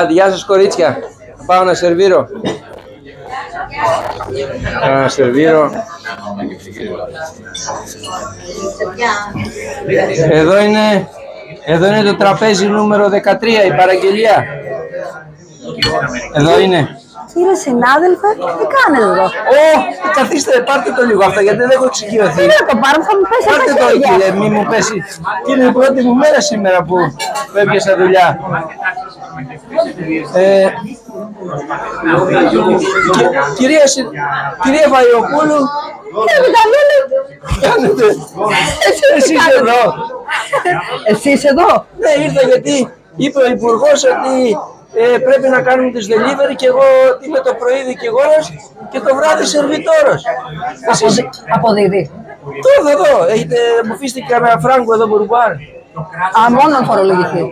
Γεια σας κορίτσια. Πάω να σερβίρω. Να σερβίρω. Εδώ είναι το τραπέζι νούμερο 13, η παραγγελία. Εδώ είναι. Κύριε συνάδελφε, τι κάνετε εδώ? Καθίστε, πάρτε το λίγο αυτά γιατί δεν έχω εξοικειωθεί. Δεν θα το πάρω, θα μου πέσει. Πάρτε το, κύριε, μη μου πέσει. Και είναι η πρώτη μου μέρα σήμερα που έπιασα δουλειά. Κυρία Βαϊοκούλου, κάνετε. Εσείς εδώ. Εσείς εδώ? Ναι, ήρθα γιατί είπε ο Υπουργός ότι πρέπει να κάνουμε τις delivery και εγώ είμαι το πρωί δικηγόρος και το βράδυ σερβιτόρος. Αποδίδει. Εδώ, μου αφήσετε κανένα φράγκο εδώ μπουρμπουάρ. Μόνο να φορολογηθεί.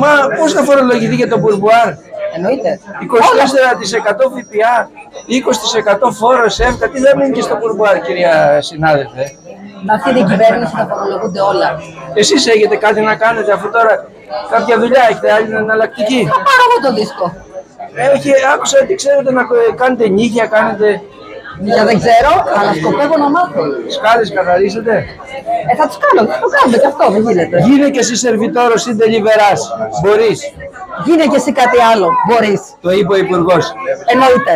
Μα πώς να φορολογηθεί για το μπουρμπουάρ? Εννοείται. 24% ΦΠΑ, 20% φόρος, έμκα, τι δεν μείνει και στο μπουρμπουάρ, κυρία συνάδελφε. Με αυτή την κυβέρνηση θα φορολογούνται όλα. Εσείς έχετε κάτι να κάνετε αφού τώρα κάποια δουλειά έχετε, άλλη εναλλακτική? Θα πάρω εγώ το δίσκο. Άκουσα ότι ξέρετε να κάνετε νύχια, κάνετε... Νύχια δεν ξέρω, αλλά σκοπεύω να μάθω. Σκάλες καθαρίζετε? Θα τους κάνω, θα το κάνετε και αυτό, δεν γίνεται. Γίνε και εσύ σερβιτόρος ή ντελιβεράς, μπορείς. Γίνε και εσύ κάτι άλλο, μπορείς. Το είπε ο Υπουργός. Εννοείται.